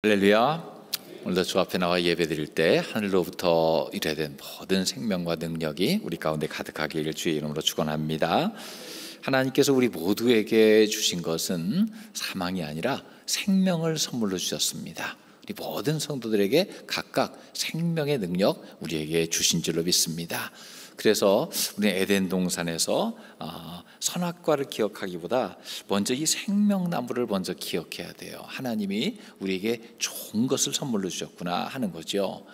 할렐루야. 오늘도 주 앞에 나와 예배드릴 때 하늘로부터 이래된 모든 생명과 능력이 우리 가운데 가득하길 주의 이름으로 축원합니다. 하나님께서 우리 모두에게 주신 것은 사망이 아니라 생명을 선물로 주셨습니다. 우리 모든 성도들에게 각각 생명의 능력 우리에게 주신 줄로 믿습니다. 그래서 우리 에덴 동산에서 선악과를 기억하기보다 먼저 이 생명나무를 먼저 기억해야 돼요. 하나님이 우리에게 좋은 것을 선물로 주셨구나 하는 거죠.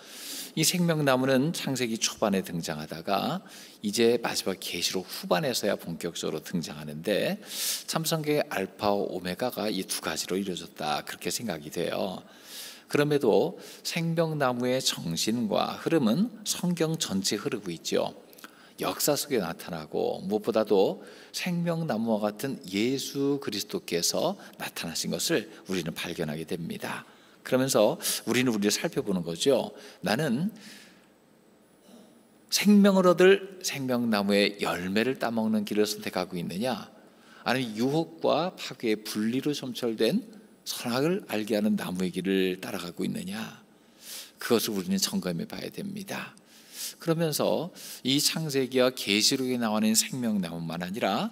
이 생명나무는 창세기 초반에 등장하다가 이제 마지막 계시록 후반에서야 본격적으로 등장하는데 참성계의 알파와 오메가가 이 두 가지로 이루어졌다 그렇게 생각이 돼요. 그럼에도 생명나무의 정신과 흐름은 성경 전체에 흐르고 있죠. 역사 속에 나타나고 무엇보다도 생명나무와 같은 예수 그리스도께서 나타나신 것을 우리는 발견하게 됩니다. 그러면서 우리를 살펴보는 거죠. 나는 생명을 얻을 생명나무의 열매를 따먹는 길을 선택하고 있느냐, 아니면 유혹과 파괴의 분리로 점철된 선악을 알게 하는 나무의 길을 따라가고 있느냐, 그것을 우리는 점검해 봐야 됩니다. 그러면서 이 창세기와 계시록에 나와 있는 생명나무만 아니라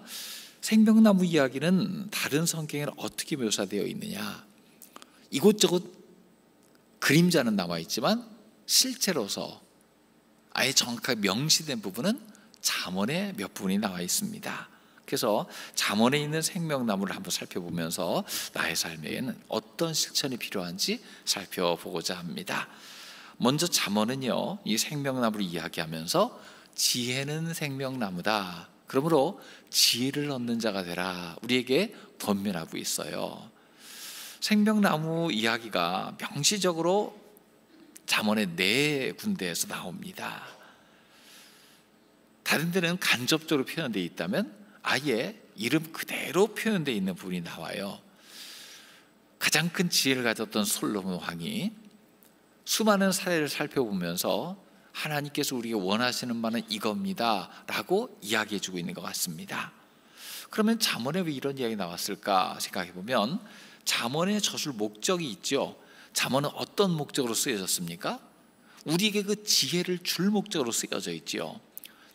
생명나무 이야기는 다른 성경에는 어떻게 묘사되어 있느냐, 이곳저곳 그림자는 나와 있지만 실제로서 아예 정확하게 명시된 부분은 잠언에 몇 부분이 나와 있습니다. 그래서 잠언에 있는 생명나무를 한번 살펴보면서 나의 삶에는 어떤 실천이 필요한지 살펴보고자 합니다. 먼저 잠언은요, 이 생명나무를 이야기하면서 지혜는 생명나무다, 그러므로 지혜를 얻는 자가 되라, 우리에게 권면하고 있어요. 생명나무 이야기가 명시적으로 잠언의 4군데에서 나옵니다. 다른 데는 간접적으로 표현되어 있다면 아예 이름 그대로 표현되어 있는 부분이 나와요. 가장 큰 지혜를 가졌던 솔로몬 왕이 수많은 사례를 살펴보면서 하나님께서 우리에게 원하시는 바는 이겁니다 라고 이야기해 주고 있는 것 같습니다. 그러면 잠언에 왜 이런 이야기 나왔을까 생각해 보면 잠언에 젖을 목적이 있죠. 잠언은 어떤 목적으로 쓰여졌습니까? 우리에게 그 지혜를 줄 목적으로 쓰여져 있죠.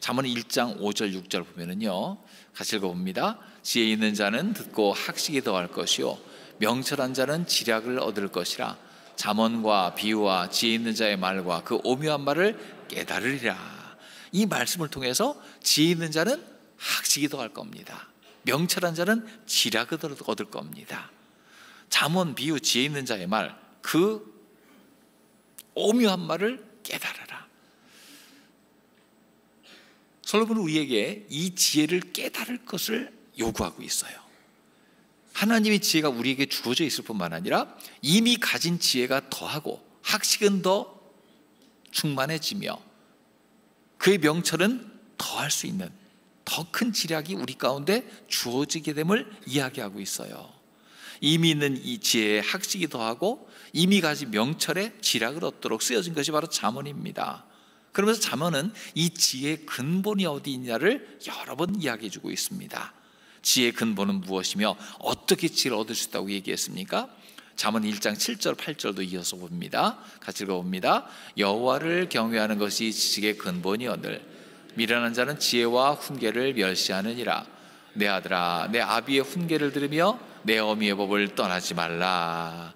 잠언 1장 5절 6절 보면은요, 같이 읽어봅니다. 지혜 있는 자는 듣고 학식이 더할 것이요 명철한 자는 지략을 얻을 것이라. 잠언과 비유와 지혜 있는 자의 말과 그 오묘한 말을 깨달으리라. 이 말씀을 통해서 지혜 있는 자는 학식이 더할 겁니다. 명철한 자는 지략을 얻을 겁니다. 잠언, 비유, 지혜 있는 자의 말, 그 오묘한 말을 깨달아라. 솔로몬은 우리에게 이 지혜를 깨달을 것을 요구하고 있어요. 하나님의 지혜가 우리에게 주어져 있을 뿐만 아니라 이미 가진 지혜가 더하고 학식은 더 충만해지며 그의 명철은 더할 수 있는 더 큰 지략이 우리 가운데 주어지게 됨을 이야기하고 있어요. 이미 있는 이 지혜의 학식이 더하고 이미 가진 명철의 지략을 얻도록 쓰여진 것이 바로 잠언입니다. 그러면서 잠언은 이 지혜의 근본이 어디 있냐를 여러 번 이야기해 주고 있습니다. 지혜의 근본은 무엇이며 어떻게 지혜를 얻을 수 있다고 얘기했습니까? 잠언 1장 7절 8절도 이어서 봅니다. 같이 읽어봅니다. 여호와를 경외하는 것이 지식의 근본이오늘 미련한 자는 지혜와 훈계를 멸시하느니라. 내 아들아, 내 아비의 훈계를 들으며 내 어미의 법을 떠나지 말라.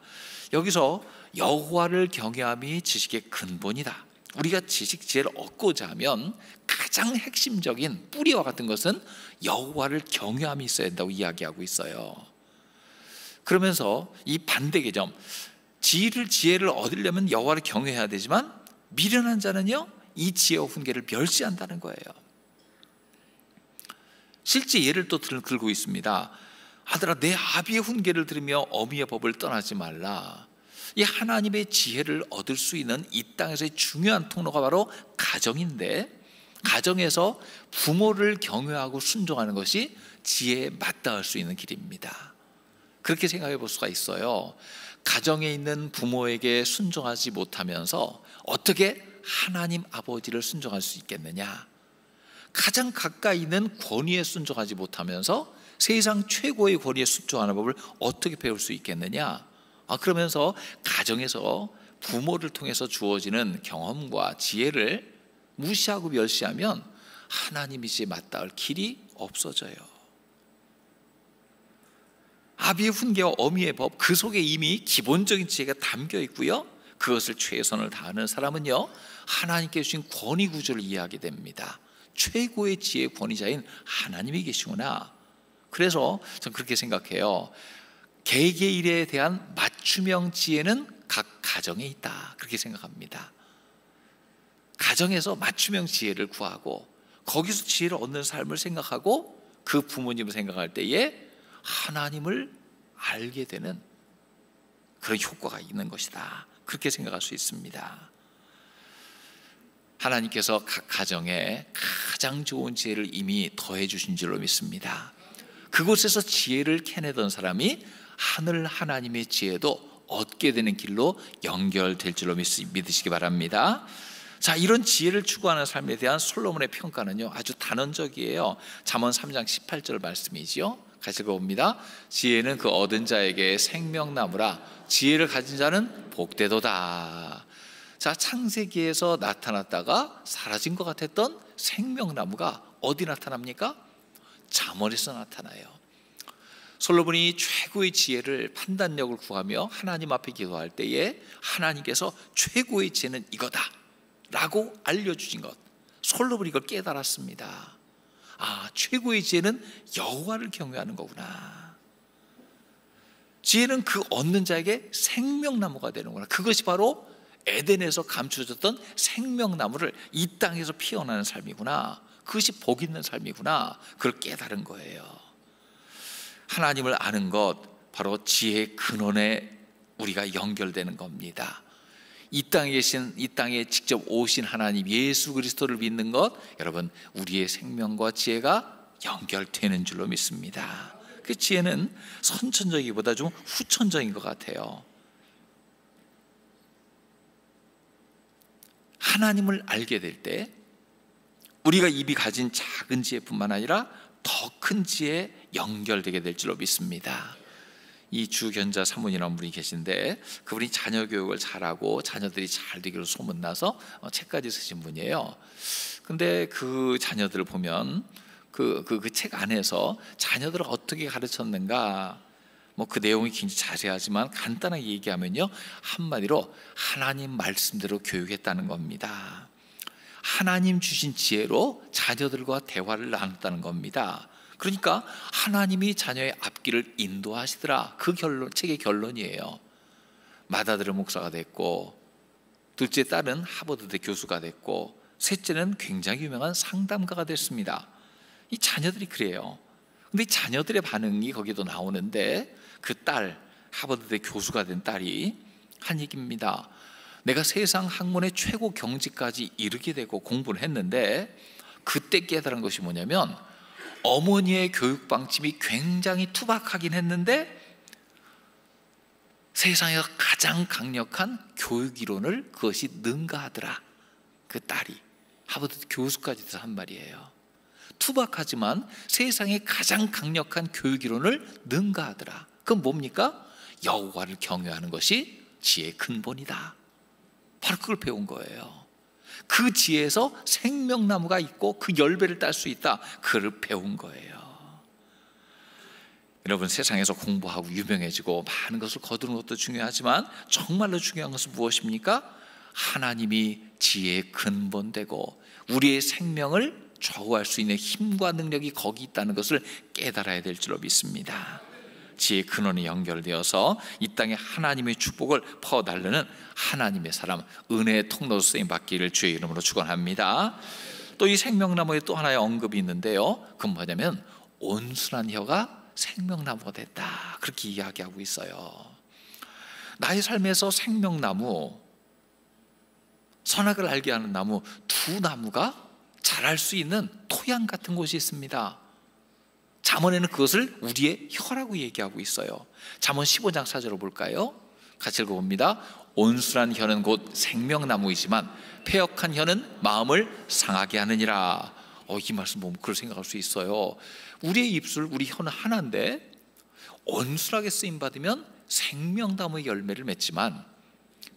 여기서 여호와를 경외함이 지식의 근본이다. 우리가 지식, 지혜를 얻고자 하면 가장 핵심적인 뿌리와 같은 것은 여호와를 경외함이 있어야 된다고 이야기하고 있어요. 그러면서 이 반대 개념, 지혜를 얻으려면 여호와를 경외해야 되지만 미련한 자는요, 이 지혜와 훈계를 멸시한다는 거예요. 실제 예를 또 들고 있습니다. 아들아, 내 아비의 훈계를 들으며 어미의 법을 떠나지 말라. 이 하나님의 지혜를 얻을 수 있는 이 땅에서의 중요한 통로가 바로 가정인데, 가정에서 부모를 경외하고 순종하는 것이 지혜에 맞닿을 수 있는 길입니다. 그렇게 생각해 볼 수가 있어요. 가정에 있는 부모에게 순종하지 못하면서 어떻게 하나님 아버지를 순종할 수 있겠느냐? 가장 가까이 있는 권위에 순종하지 못하면서 세상 최고의 권위에 순종하는 법을 어떻게 배울 수 있겠느냐? 그러면서 가정에서 부모를 통해서 주어지는 경험과 지혜를 무시하고 멸시하면 하나님이 이제 맞닿을 길이 없어져요. 아비의 훈계와 어미의 법, 그 속에 이미 기본적인 지혜가 담겨 있고요, 그것을 최선을 다하는 사람은요, 하나님께 주신 권위 구조를 이해하게 됩니다. 최고의 지혜의 권위자인 하나님이 계시구나. 그래서 저는 그렇게 생각해요. 개개인에 대한 맞춤형 지혜는 각 가정에 있다, 그렇게 생각합니다. 가정에서 맞춤형 지혜를 구하고 거기서 지혜를 얻는 삶을 생각하고 그 부모님을 생각할 때에 하나님을 알게 되는 그런 효과가 있는 것이다, 그렇게 생각할 수 있습니다. 하나님께서 각 가정에 가장 좋은 지혜를 이미 더해 주신 줄로 믿습니다. 그곳에서 지혜를 캐내던 사람이 하늘 하나님의 지혜도 얻게 되는 길로 연결될 줄로 믿으시기 바랍니다. 자, 이런 지혜를 추구하는 삶에 대한 솔로몬의 평가는요, 아주 단언적이에요. 잠언 3장 18절 말씀이지요. 같이 읽어봅니다. 지혜는 그 얻은 자에게 생명나무라, 지혜를 가진 자는 복되도다. 자, 창세기에서 나타났다가 사라진 것 같았던 생명나무가 어디 나타납니까? 잠언에서 나타나요. 솔로몬이 최고의 지혜를, 판단력을 구하며 하나님 앞에 기도할 때에 하나님께서 최고의 지혜는 이거다 라고 알려주신 것, 솔로몬이 이걸 깨달았습니다. 최고의 지혜는 여호와를 경외하는 거구나. 지혜는 그 얻는 자에게 생명나무가 되는구나. 그것이 바로 에덴에서 감춰졌던 생명나무를 이 땅에서 피어나는 삶이구나. 그것이 복 있는 삶이구나. 그걸 깨달은 거예요. 하나님을 아는 것, 바로 지혜의 근원에 우리가 연결되는 겁니다. 이 땅에 직접 오신 하나님 예수 그리스도를 믿는 것, 여러분, 우리의 생명과 지혜가 연결되는 줄로 믿습니다. 그 지혜는 선천적이보다 좀 후천적인 것 같아요. 하나님을 알게 될 때 우리가 이미 가진 작은 지혜뿐만 아니라 더 큰 지혜에 연결되게 될 줄로 믿습니다. 이 주견자 사모님이라는 분이 계신데, 그분이 자녀 교육을 잘하고 자녀들이 잘 되기로 소문나서 책까지 쓰신 분이에요. 근데 그 자녀들을 보면 그 책 안에서 자녀들을 어떻게 가르쳤는가, 그 내용이 굉장히 자세하지만 간단하게 얘기하면요, 한마디로 하나님 말씀대로 교육했다는 겁니다. 하나님 주신 지혜로 자녀들과 대화를 나눴다는 겁니다. 그러니까 하나님이 자녀의 앞길을 인도하시더라, 그 책의 결론이에요. 맏아들은 목사가 됐고, 둘째 딸은 하버드대 교수가 됐고, 셋째는 굉장히 유명한 상담가가 됐습니다. 이 자녀들이 그래요. 근데 이 자녀들의 반응이 거기도 나오는데, 그 딸, 하버드대 교수가 된 딸이 한 얘기입니다. 내가 세상 학문의 최고 경지까지 이르게 되고 공부를 했는데, 그때 깨달은 것이 뭐냐면, 어머니의 교육 방침이 굉장히 투박하긴 했는데 세상에서 가장 강력한 교육 이론을 그것이 능가하더라. 그 딸이 하버드 교수까지 돼서 한 말이에요. 투박하지만 세상에 가장 강력한 교육 이론을 능가하더라. 그건 뭡니까? 여호와를 경외하는 것이 지혜의 근본이다. 바로 그걸 배운 거예요. 그 지혜에서 생명나무가 있고 그 열매를 딸 수 있다, 그걸 배운 거예요. 여러분, 세상에서 공부하고 유명해지고 많은 것을 거두는 것도 중요하지만 정말로 중요한 것은 무엇입니까? 하나님이 지혜의 근본되고 우리의 생명을 좌우할 수 있는 힘과 능력이 거기 있다는 것을 깨달아야 될 줄로 믿습니다. 지혜의 근원이 연결되어서 이 땅에 하나님의 축복을 퍼달라는 하나님의 사람, 은혜의 통로로 쓰임 받기를 주의 이름으로 축원합니다. 또 이 생명나무에 또 하나의 언급이 있는데요, 그건 뭐냐면 온순한 혀가 생명나무가 됐다, 그렇게 이야기하고 있어요. 나의 삶에서 생명나무, 선악을 알게 하는 나무, 두 나무가 자랄 수 있는 토양 같은 곳이 있습니다. 잠언에는 그것을 우리의 혀라고 얘기하고 있어요. 잠언 15장 4절을 볼까요? 같이 읽어봅니다. 온순한 혀는 곧 생명나무이지만 패역한 혀는 마음을 상하게 하느니라. 이 말씀 보면 그걸 생각할 수 있어요. 우리의 입술, 우리 혀는 하나인데 온순하게 쓰임받으면 생명나무의 열매를 맺지만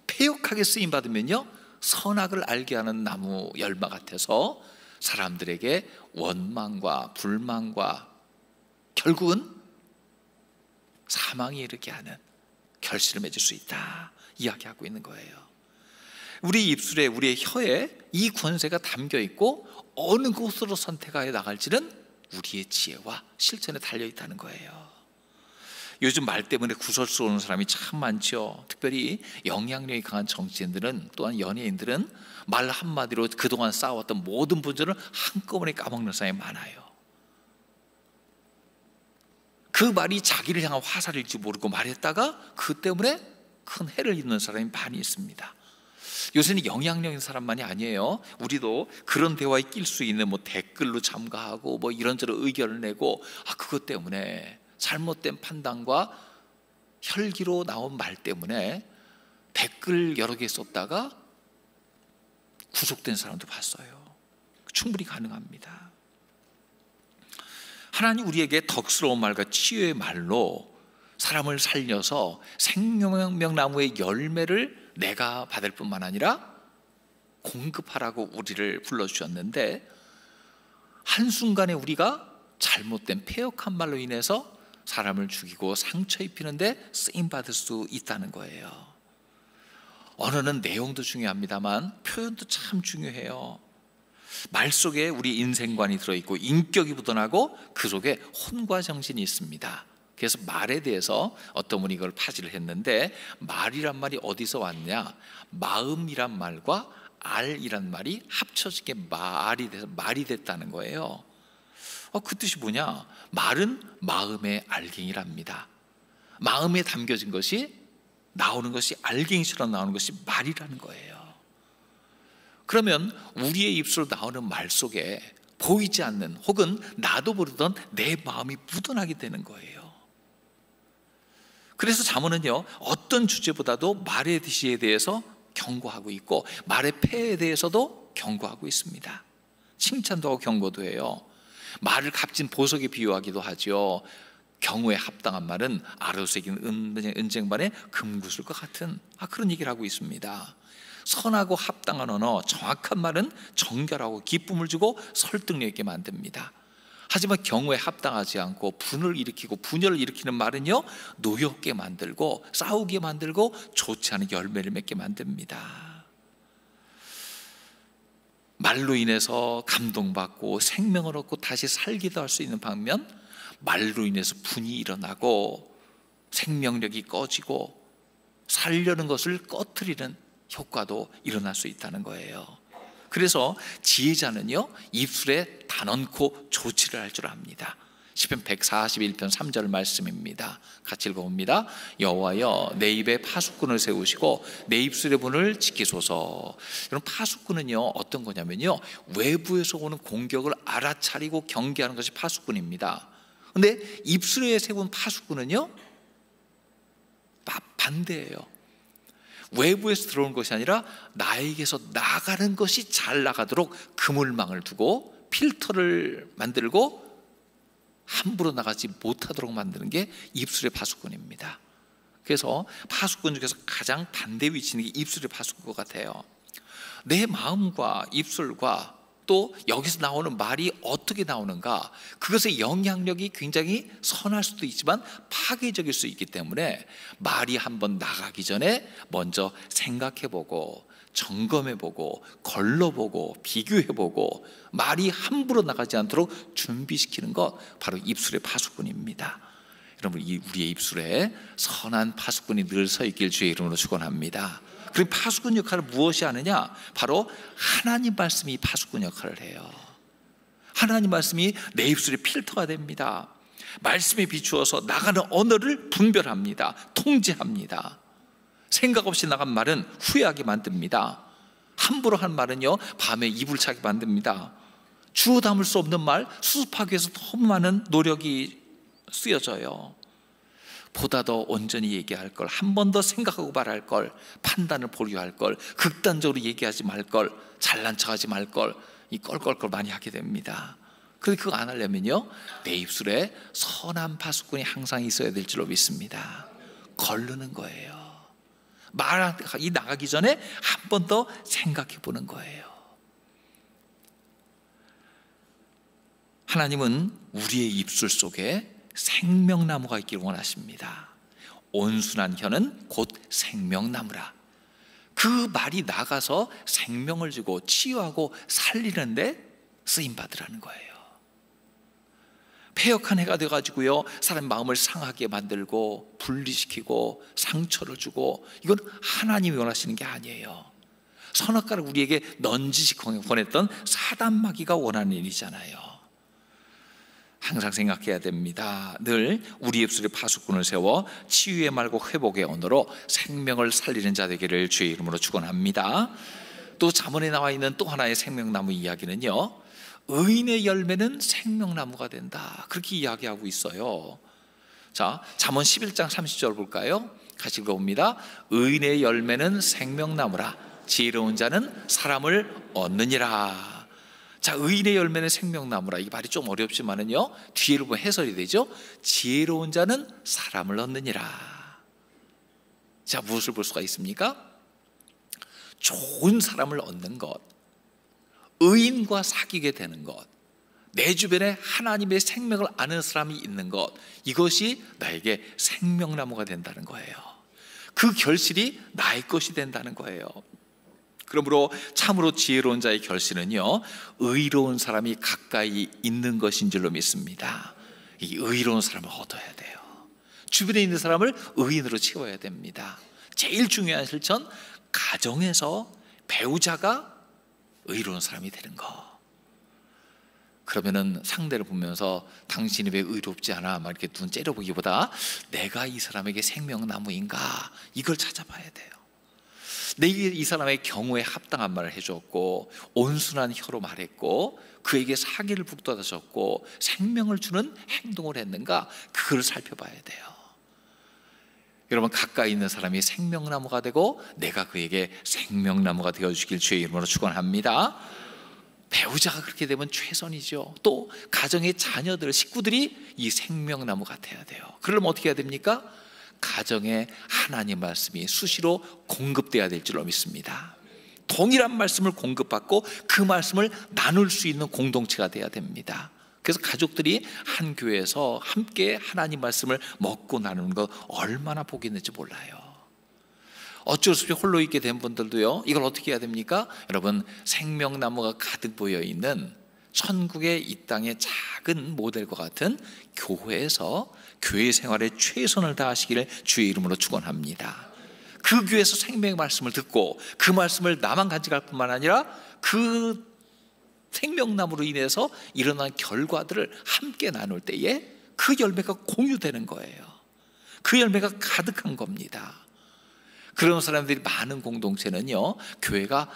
패역하게 쓰임 받으면요 선악을 알게 하는 나무 열매 같아서 사람들에게 원망과 불만과 결국은 사망에 이르게 하는 결실을 맺을 수 있다 이야기하고 있는 거예요. 우리 입술에, 우리의 혀에 이 권세가 담겨 있고 어느 곳으로 선택하여 나갈지는 우리의 지혜와 실천에 달려 있다는 거예요. 요즘 말 때문에 구설스러운 사람이 참 많죠. 특별히 영향력이 강한 정치인들은, 또한 연예인들은 말 한마디로 그동안 쌓아왔던 모든 분전을 한꺼번에 까먹는 사람이 많아요. 그 말이 자기를 향한 화살일지 모르고 말했다가 그 때문에 큰 해를 입는 사람이 많이 있습니다. 요새는 영향력 있는 사람만이 아니에요. 우리도 그런 대화에 낄 수 있는 댓글로 참가하고 이런저런 의견을 내고, 그것 때문에 잘못된 판단과 혈기로 나온 말 때문에 댓글 여러 개 썼다가 구속된 사람도 봤어요. 충분히 가능합니다. 하나님 우리에게 덕스러운 말과 치유의 말로 사람을 살려서 생명나무의 열매를 내가 받을 뿐만 아니라 공급하라고 우리를 불러주셨는데, 한순간에 우리가 잘못된 패역한 말로 인해서 사람을 죽이고 상처 입히는데 쓰임받을 수 있다는 거예요. 언어는 내용도 중요합니다만 표현도 참 중요해요. 말 속에 우리 인생관이 들어있고 인격이 묻어나고 그 속에 혼과 정신이 있습니다. 그래서 말에 대해서 어떤 분이 이걸 파지를 했는데, 말이란 말이 어디서 왔냐, 마음이란 말과 알이란 말이 합쳐지게 말이 돼서 말이 됐다는 거예요. 그 뜻이 뭐냐? 말은 마음의 알갱이랍니다. 마음에 담겨진 것이 나오는 것이 알갱이처럼 나오는 것이 말이라는 거예요. 그러면 우리의 입술로 나오는 말 속에 보이지 않는, 혹은 나도 모르던 내 마음이 묻어나게 되는 거예요. 그래서 잠언은요 어떤 주제보다도 말의 지혜에 대해서 경고하고 있고 말의 폐해에 대해서도 경고하고 있습니다. 칭찬도 하고 경고도 해요. 말을 값진 보석에 비유하기도 하죠. 경우에 합당한 말은 아래로 새긴 은쟁반의 금구슬과 같은, 그런 얘기를 하고 있습니다. 선하고 합당한 언어, 정확한 말은 정결하고 기쁨을 주고 설득력 있게 만듭니다. 하지만 경우에 합당하지 않고 분을 일으키고 분열을 일으키는 말은요 노엽게 만들고 싸우게 만들고 좋지 않은 열매를 맺게 만듭니다. 말로 인해서 감동받고 생명을 얻고 다시 살기도 할 수 있는 반면, 말로 인해서 분이 일어나고 생명력이 꺼지고 살려는 것을 꺼트리는 효과도 일어날 수 있다는 거예요. 그래서 지혜자는요 입술에 단언코 조치를 할 줄 압니다. 시편 141편 3절 말씀입니다. 같이 읽어봅니다. 여호와여 내 입에 파수꾼을 세우시고 내 입술의 문을 지키소서. 여러분, 파수꾼은요 어떤 거냐면요 외부에서 오는 공격을 알아차리고 경계하는 것이 파수꾼입니다. 근데 입술에 세운 파수꾼은요 반대예요. 외부에서 들어오는 것이 아니라 나에게서 나가는 것이 잘 나가도록 그물망을 두고 필터를 만들고 함부로 나가지 못하도록 만드는 게 입술의 파수꾼입니다. 그래서 파수꾼 중에서 가장 반대 위치는 게 입술의 파수꾼 것 같아요. 내 마음과 입술과 또 여기서 나오는 말이 어떻게 나오는가, 그것의 영향력이 굉장히 선할 수도 있지만 파괴적일 수 있기 때문에 말이 한번 나가기 전에 먼저 생각해보고 점검해보고 걸러보고 비교해보고 말이 함부로 나가지 않도록 준비시키는 것, 바로 입술의 파수꾼입니다. 여러분, 우리의 입술에 선한 파수꾼이 늘 서 있길 주의 이름으로 축원합니다. 그리고 파수꾼 역할을 무엇이 하느냐? 바로 하나님 말씀이 파수꾼 역할을 해요. 하나님 말씀이 내 입술의 필터가 됩니다. 말씀에 비추어서 나가는 언어를 분별합니다. 통제합니다. 생각 없이 나간 말은 후회하게 만듭니다. 함부로 한 말은요 밤에 이불 차게 만듭니다. 주워 담을 수 없는 말 수습하기 위해서 너무 많은 노력이 쓰여져요. 보다 더 온전히 얘기할 걸, 한 번 더 생각하고 말할 걸, 판단을 보류할 걸, 극단적으로 얘기하지 말 걸, 잘난 척하지 말 걸, 이 껄껄껄 많이 하게 됩니다. 그런데 그거 안 하려면요 내 입술에 선한 파수꾼이 항상 있어야 될 줄로 믿습니다. 거르는 거예요. 말이 나가기 전에 한 번 더 생각해 보는 거예요. 하나님은 우리의 입술 속에 생명나무가 있기를 원하십니다. 온순한 혀는 곧 생명나무라. 그 말이 나가서 생명을 주고 치유하고 살리는데 쓰임받으라는 거예요. 패역한 해가 돼가지고요, 사람 마음을 상하게 만들고 분리시키고 상처를 주고, 이건 하나님이 원하시는 게 아니에요. 선악과를 우리에게 넌지시 보냈던 사단마귀가 원하는 일이잖아요. 항상 생각해야 됩니다. 늘 우리 입술에 파수꾼을 세워 치유의 말과 회복의 언어로 생명을 살리는 자 되기를 주의 이름으로 축원합니다. 또 잠언에 나와 있는 또 하나의 생명나무 이야기는요, 의인의 열매는 생명나무가 된다, 그렇게 이야기하고 있어요. 자, 잠언 11장 30절 볼까요? 같이 읽어봅니다. 의인의 열매는 생명나무라, 지혜로운 자는 사람을 얻느니라. 자, 의인의 열매는 생명나무라, 이 말이 좀 어렵지만은요, 뒤에를 보면 해설이 되죠. 지혜로운 자는 사람을 얻느니라. 자, 무엇을 볼 수가 있습니까? 좋은 사람을 얻는 것, 의인과 사귀게 되는 것, 내 주변에 하나님의 생명을 아는 사람이 있는 것, 이것이 나에게 생명나무가 된다는 거예요. 그 결실이 나의 것이 된다는 거예요. 그러므로 참으로 지혜로운 자의 결실은요, 의로운 사람이 가까이 있는 것인 줄로 믿습니다. 이 의로운 사람을 얻어야 돼요. 주변에 있는 사람을 의인으로 채워야 됩니다. 제일 중요한 실천, 가정에서 배우자가 의로운 사람이 되는 거. 그러면은 상대를 보면서 당신이 왜 의롭지 않아? 막 이렇게 눈 째려보기보다 내가 이 사람에게 생명나무인가? 이걸 찾아봐야 돼요. 내가 이 사람의 경우에 합당한 말을 해줬고, 온순한 혀로 말했고, 그에게 사기를 북돋아줬고, 생명을 주는 행동을 했는가? 그걸 살펴봐야 돼요. 여러분, 가까이 있는 사람이 생명나무가 되고 내가 그에게 생명나무가 되어주길 주의 이름으로 축원합니다. 배우자가 그렇게 되면 최선이죠. 또 가정의 자녀들, 식구들이 이 생명나무 같아야 돼요. 그러면 어떻게 해야 됩니까? 가정에 하나님 말씀이 수시로 공급돼야 될 줄로 믿습니다. 동일한 말씀을 공급받고 그 말씀을 나눌 수 있는 공동체가 돼야 됩니다. 그래서 가족들이 한 교회에서 함께 하나님 말씀을 먹고 나누는 거 얼마나 복이 있는지 몰라요. 어쩔 수 없이 홀로 있게 된 분들도요, 이걸 어떻게 해야 됩니까? 여러분, 생명나무가 가득 보여 있는 천국의 이 땅의 작은 모델과 같은 교회에서 교회 생활에 최선을 다하시기를 주의 이름으로 축원합니다. 그 교회에서 생명의 말씀을 듣고 그 말씀을 나만 간직할 뿐만 아니라 그 생명나무로 인해서 일어난 결과들을 함께 나눌 때에 그 열매가 공유되는 거예요. 그 열매가 가득한 겁니다. 그런 사람들이 많은 공동체는요, 교회가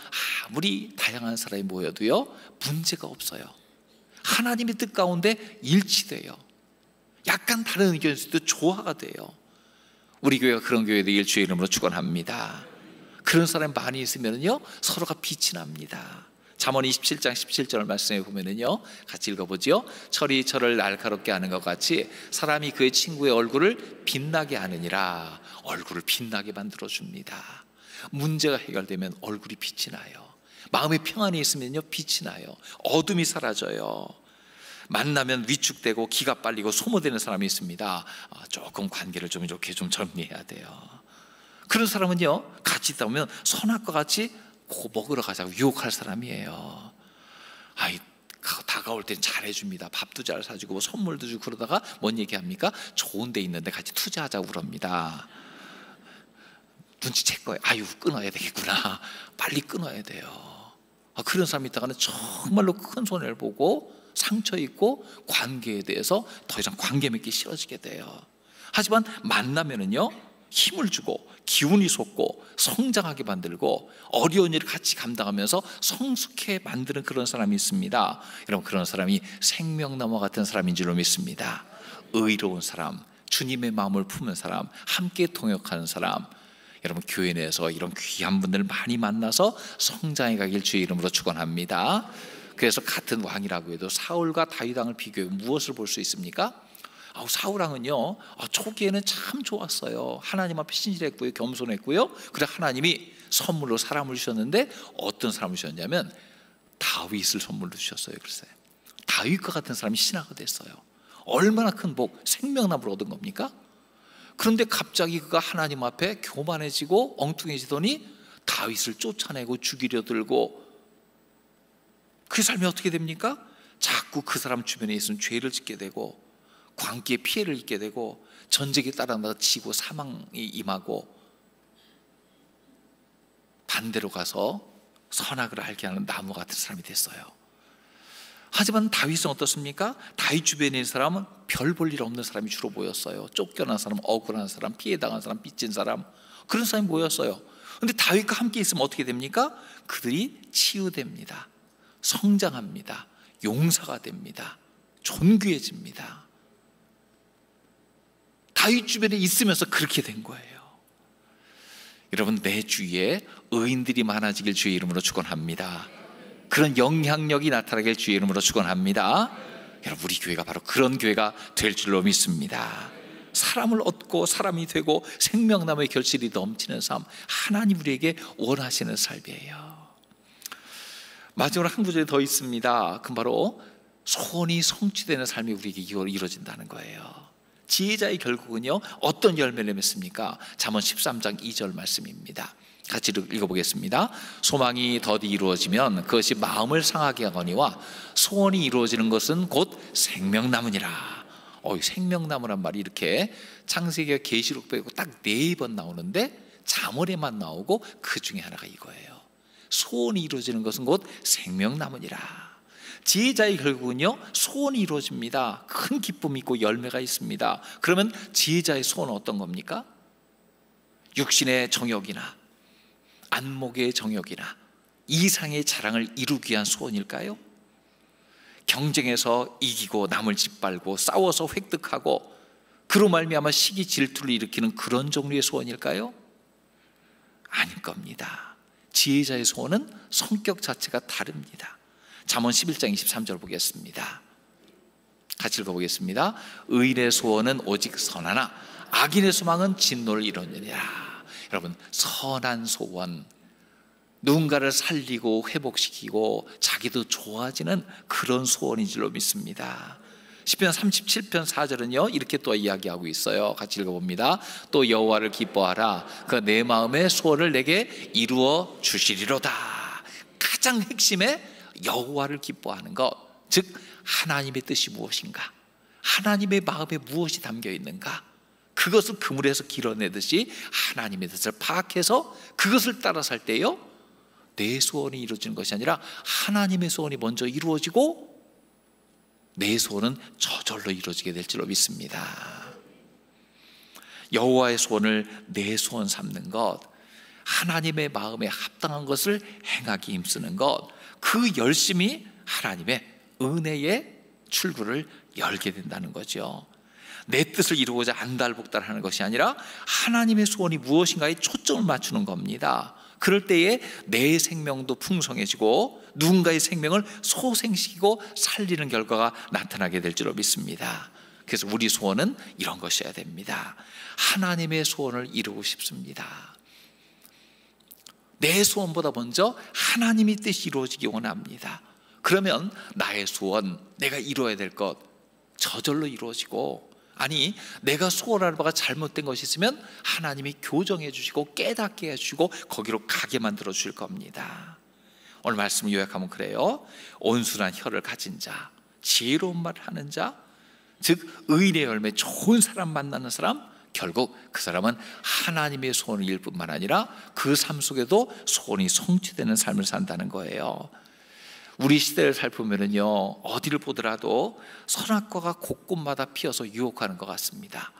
아무리 다양한 사람이 모여도요, 문제가 없어요. 하나님의 뜻 가운데 일치돼요. 약간 다른 의견일 수도 조화가 돼요. 우리 교회가 그런 교회 되길 주의 이름으로 축원합니다. 그런 사람이 많이 있으면요, 서로가 빛이 납니다. 잠언 27장 17절 말씀에 보면은요, 같이 읽어보죠. 철이 철을 날카롭게 하는 것 같이 사람이 그의 친구의 얼굴을 빛나게 하느니라. 얼굴을 빛나게 만들어줍니다. 문제가 해결되면 얼굴이 빛이 나요. 마음의 평안이 있으면요, 빛이 나요. 어둠이 사라져요. 만나면 위축되고 기가 빨리고 소모되는 사람이 있습니다. 조금 관계를 좀 이렇게 좀 정리해야 돼요. 그런 사람은요, 같이 있다 보면 선악과 같이 먹으러 가자고 유혹할 사람이에요. 다가올 땐 잘해줍니다. 밥도 잘 사주고 뭐 선물도 주고, 그러다가 뭔 얘기합니까? 좋은 데 있는데 같이 투자하자고 그럽니다. 눈치챌 거예요. 끊어야 되겠구나. 빨리 끊어야 돼요. 그런 사람이 있다가는 정말로 큰 손해를 보고 상처 있고 관계에 대해서 더 이상 관계 맺기 싫어지게 돼요. 하지만 만나면은요, 힘을 주고 기운이 솟고 성장하게 만들고 어려운 일을 같이 감당하면서 성숙해 만드는 그런 사람이 있습니다. 여러분, 그런 사람이 생명나무 같은 사람인 줄로 믿습니다. 의로운 사람, 주님의 마음을 품는 사람, 함께 동역하는 사람. 여러분, 교회 내에서 이런 귀한 분들 많이 만나서 성장해 가길 주의 이름으로 축원합니다. 그래서 같은 왕이라고 해도 사울과 다윗 왕을 비교해 무엇을 볼 수 있습니까? 사울왕은요, 초기에는 참 좋았어요. 하나님 앞에 신실했고요, 겸손했고요. 그래 하나님이 선물로 사람을 주셨는데 어떤 사람을 주셨냐면 다윗을 선물로 주셨어요. 글쎄, 다윗과 같은 사람이 신하가 됐어요. 얼마나 큰 복, 생명나무를 얻은 겁니까? 그런데 갑자기 그가 하나님 앞에 교만해지고 엉뚱해지더니 다윗을 쫓아내고 죽이려 들고, 그 삶이 어떻게 됩니까? 자꾸 그 사람 주변에 있으면 죄를 짓게 되고 광기에 피해를 입게 되고 전쟁에 따라다가 지고 사망이 임하고, 반대로 가서 선악을 알게 하는 나무 같은 사람이 됐어요. 하지만 다윗은 어떻습니까? 다윗 주변에 있는 사람은 별 볼 일 없는 사람이 주로 보였어요. 쫓겨난 사람, 억울한 사람, 피해당한 사람, 빚진 사람, 그런 사람이 모였어요. 그런데 다윗과 함께 있으면 어떻게 됩니까? 그들이 치유됩니다. 성장합니다. 용사가 됩니다. 존귀해집니다. 다윗 주변에 있으면서 그렇게 된 거예요. 여러분, 내 주위에 의인들이 많아지길 주의 이름으로 축원합니다. 그런 영향력이 나타나길 주의 이름으로 축원합니다. 여러분, 우리 교회가 바로 그런 교회가 될 줄로 믿습니다. 사람을 얻고 사람이 되고 생명나무의 결실이 넘치는 삶, 하나님 우리에게 원하시는 삶이에요. 마지막으로 한 구절이 더 있습니다. 그 바로 소원이 성취되는 삶이 우리에게 이루어진다는 거예요. 지혜자의 결국은요, 어떤 열매를 맺습니까? 잠언 13장 2절 말씀입니다. 같이 읽어보겠습니다. 소망이 더디 이루어지면 그것이 마음을 상하게 하거니와 소원이 이루어지는 것은 곧 생명나무니라. 생명나무란 말이 이렇게 창세기와 계시록 빼고 딱 4번 나오는데 잠언에만 나오고 그 중에 하나가 이거예요. 소원이 이루어지는 것은 곧 생명나무니라. 지혜자의 결국은요, 소원이 이루어집니다. 큰 기쁨이 있고 열매가 있습니다. 그러면 지혜자의 소원은 어떤 겁니까? 육신의 정욕이나 안목의 정욕이나 이상의 자랑을 이루기 위한 소원일까요? 경쟁에서 이기고 남을 짓밟고 싸워서 획득하고 그로 말미암아 시기 질투를 일으키는 그런 종류의 소원일까요? 아닐 겁니다. 지혜자의 소원은 성격 자체가 다릅니다. 잠언 11장 23절 보겠습니다. 같이 읽어보겠습니다. 의인의 소원은 오직 선하나 악인의 소망은 진노를 이루느니라. 여러분, 선한 소원, 누군가를 살리고 회복시키고 자기도 좋아지는 그런 소원인 줄로 믿습니다. 시편 37편 4절은요 이렇게 또 이야기하고 있어요. 같이 읽어봅니다. 또 여호와를 기뻐하라. 그 내 마음의 소원을 내게 이루어 주시리로다. 가장 핵심의 여호와를 기뻐하는 것, 즉 하나님의 뜻이 무엇인가, 하나님의 마음에 무엇이 담겨 있는가, 그것을 그물에서 길어내듯이 하나님의 뜻을 파악해서 그것을 따라 살 때요, 내 소원이 이루어지는 것이 아니라 하나님의 소원이 먼저 이루어지고 내 소원은 저절로 이루어지게 될 줄로 믿습니다. 여호와의 소원을 내 소원 삼는 것, 하나님의 마음에 합당한 것을 행하기 힘쓰는 것, 그 열심이 하나님의 은혜의 출구를 열게 된다는 거죠. 내 뜻을 이루고자 안달복달하는 것이 아니라 하나님의 소원이 무엇인가에 초점을 맞추는 겁니다. 그럴 때에 내 생명도 풍성해지고 누군가의 생명을 소생시키고 살리는 결과가 나타나게 될 줄로 믿습니다. 그래서 우리 소원은 이런 것이어야 됩니다. 하나님의 소원을 이루고 싶습니다. 내 소원보다 먼저 하나님의 뜻이 이루어지기 원합니다. 그러면 나의 소원, 내가 이루어야 될 것 저절로 이루어지고, 아니 내가 소원할 바가 잘못된 것이 있으면 하나님이 교정해 주시고 깨닫게 해주시고 거기로 가게 만들어 주실 겁니다. 오늘 말씀 요약하면 그래요. 온순한 혀를 가진 자, 지혜로운 말을 하는 자, 즉 의인의 열매, 좋은 사람 만나는 사람, 결국 그 사람은 하나님의 소원을 이룰 뿐만 아니라 그 삶 속에도 소원이 성취되는 삶을 산다는 거예요. 우리 시대를 살펴보면요, 어디를 보더라도 선악과가 곳곳마다 피어서 유혹하는 것 같습니다.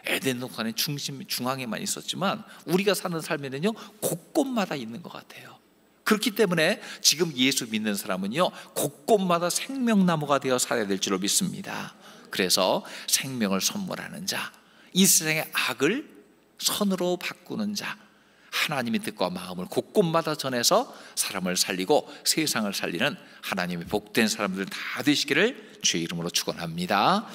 에덴 동산의 중앙에만 있었지만 우리가 사는 삶에는요 곳곳마다 있는 것 같아요. 그렇기 때문에 지금 예수 믿는 사람은요 곳곳마다 생명나무가 되어 살아야 될 줄로 믿습니다. 그래서 생명을 선물하는 자, 이 세상의 악을 선으로 바꾸는 자, 하나님의 뜻과 마음을 곳곳마다 전해서 사람을 살리고 세상을 살리는 하나님의 복된 사람들 다 되시기를 주의 이름으로 축원합니다.